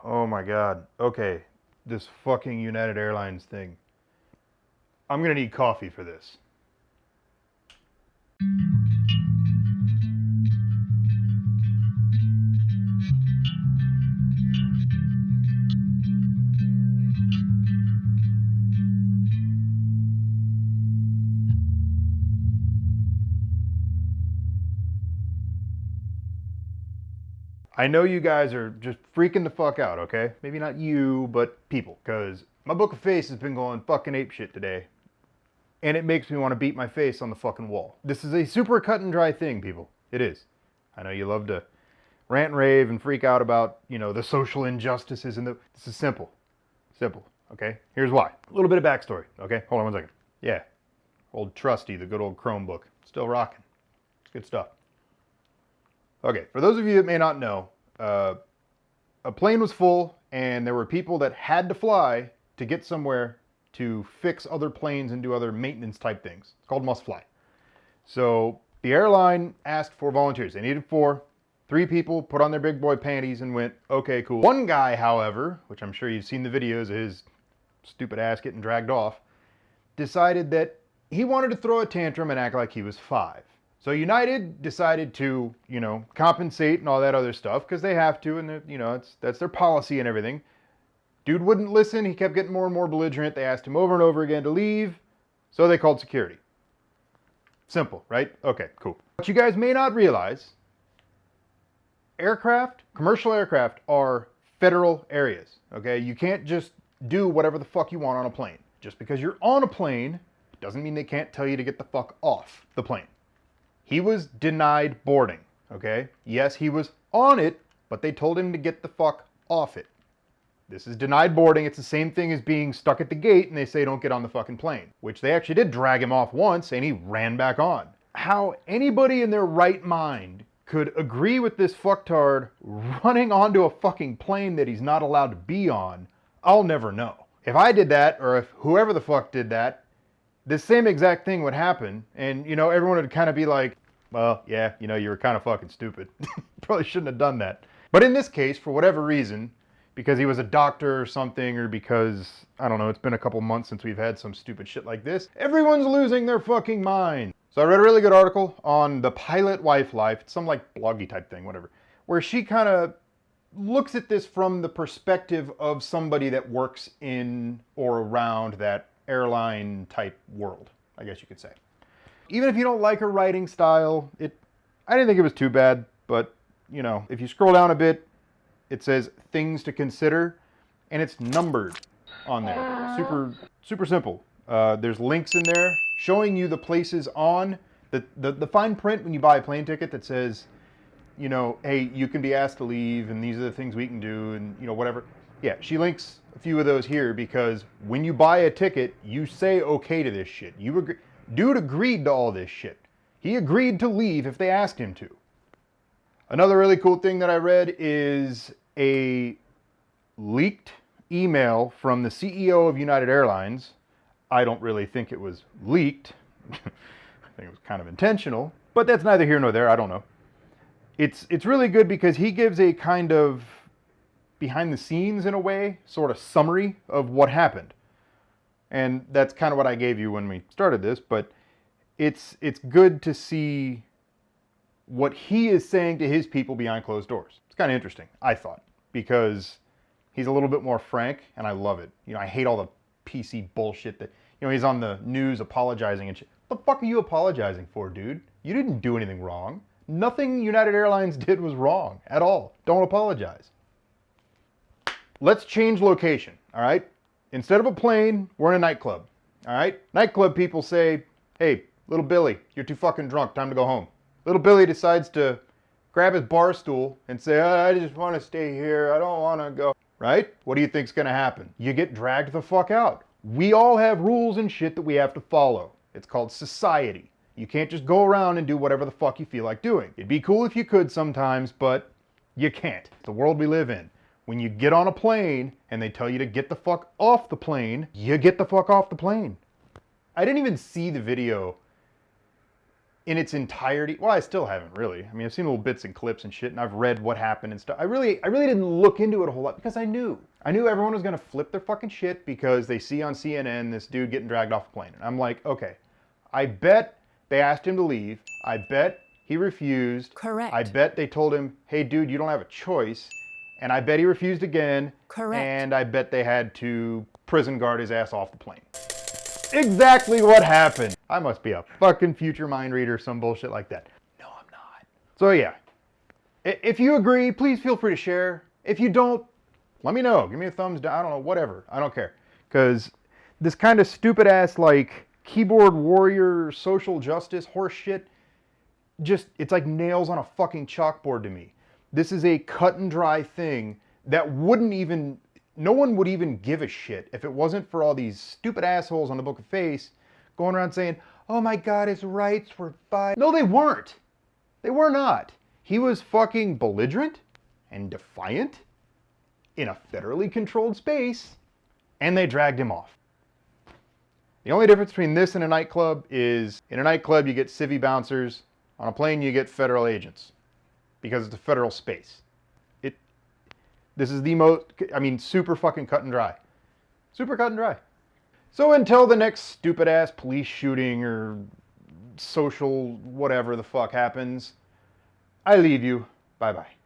Oh my God. Okay. This fucking United Airlines thing. I'm gonna need coffee for this. I know you guys are just freaking the fuck out, okay? Maybe not you, but people, because my book of face has been going fucking apeshit today. And it makes me want to beat my face on the fucking wall. This is a super cut and dry thing, people. It is. I know you love to rant and rave and freak out about, the social injustices and this is simple. Simple, okay? Here's why. A little bit of backstory, okay? Hold on one second. Yeah, old Trusty, the good old Chrome book. Still rocking. Good stuff. Okay, for those of you that may not know, a plane was full and there were people that had to fly to get somewhere to fix other planes and do other maintenance type things. It's called must fly. So the airline asked for volunteers. They needed 4. 3 people put on their big boy panties and went, okay, cool. One guy, however, which I'm sure you've seen the videos of his stupid ass getting dragged off, decided that he wanted to throw a tantrum and act like he was 5. So United decided to, compensate and all that other stuff because they have to, and that's their policy and everything. Dude wouldn't listen. He kept getting more and more belligerent. They asked him over and over again to leave, so they called security. Simple, right? Okay, cool. What you guys may not realize, commercial aircraft are federal areas, okay? You can't just do whatever the fuck you want on a plane. Just because you're on a plane doesn't mean they can't tell you to get the fuck off the plane. He was denied boarding, okay? Yes, he was on it, but they told him to get the fuck off it. This is denied boarding. It's the same thing as being stuck at the gate and they say don't get on the fucking plane, which they actually did drag him off once and he ran back on. How anybody in their right mind could agree with this fucktard running onto a fucking plane that he's not allowed to be on, I'll never know. If I did that, or if whoever the fuck did that, the same exact thing would happen, and everyone would kind of be like, well, yeah, you were kind of fucking stupid. Probably shouldn't have done that. But in this case, for whatever reason, because he was a doctor or something, or because, I don't know, it's been a couple months since we've had some stupid shit like this, everyone's losing their fucking mind. So I read a really good article on the pilot wife life. It's some like bloggy type thing, whatever, where she kind of looks at this from the perspective of somebody that works in or around that airline type world, I guess you could say. Even if you don't like her writing style, I didn't think it was too bad, but if you scroll down a bit, it says things to consider, and it's numbered on there. Super, super simple. There's links in there showing you the places on the fine print when you buy a plane ticket that says, hey, you can be asked to leave, and these are the things we can do, and whatever. Yeah, she links a few of those here because when you buy a ticket, you say okay to this shit. Dude agreed to all this shit. He agreed to leave if they asked him to. Another really cool thing that I read is a leaked email from the CEO of United Airlines. I don't really think it was leaked. I think it was kind of intentional, but that's neither here nor there. I don't know. It's really good because he gives a kind of behind the scenes, in a way, sort of summary of what happened. And that's kind of what I gave you when we started this, but it's good to see what he is saying to his people behind closed doors. It's kind of interesting, I thought, because he's a little bit more frank, and I love it. I hate all the PC bullshit that, he's on the news apologizing and shit. What the fuck are you apologizing for, dude? You didn't do anything wrong. Nothing United Airlines did was wrong at all. Don't apologize. Let's change location, all right? Instead of a plane, we're in a nightclub, all right? Nightclub people say, hey, little Billy, you're too fucking drunk, time to go home. Little Billy decides to grab his bar stool and say, I just want to stay here, I don't want to go, right? What do you think's going to happen? You get dragged the fuck out. We all have rules and shit that we have to follow. It's called society. You can't just go around and do whatever the fuck you feel like doing. It'd be cool if you could sometimes, but you can't. It's the world we live in. When you get on a plane and they tell you to get the fuck off the plane, you get the fuck off the plane. I didn't even see the video in its entirety. Well, I still haven't really. I mean, I've seen little bits and clips and shit, and I've read what happened and stuff. I really didn't look into it a whole lot because I knew everyone was gonna flip their fucking shit because they see on CNN this dude getting dragged off a plane. And I'm like, okay, I bet they asked him to leave. I bet he refused. Correct. I bet they told him, hey dude, you don't have a choice. And I bet he refused again. Correct. And I bet they had to prison guard his ass off the plane. Exactly what happened. I must be a fucking future mind reader, some bullshit like that. No, I'm not. So yeah, if you agree, please feel free to share. If you don't, let me know. Give me a thumbs down. I don't know, whatever. I don't care. Because this kind of stupid ass, like, keyboard warrior, social justice horse shit, just, it's like nails on a fucking chalkboard to me. This is a cut and dry thing that wouldn't even, no one would even give a shit if it wasn't for all these stupid assholes on the Book of Face going around saying, oh my God, his rights were violated. No, they weren't. They were not. He was fucking belligerent and defiant in a federally controlled space, and they dragged him off. The only difference between this and a nightclub is in a nightclub you get civvy bouncers, on a plane you get federal agents because it's a federal space. This is the most, I mean, super fucking cut and dry. Super cut and dry. So until the next stupid ass police shooting or social whatever the fuck happens, I leave you. Bye bye.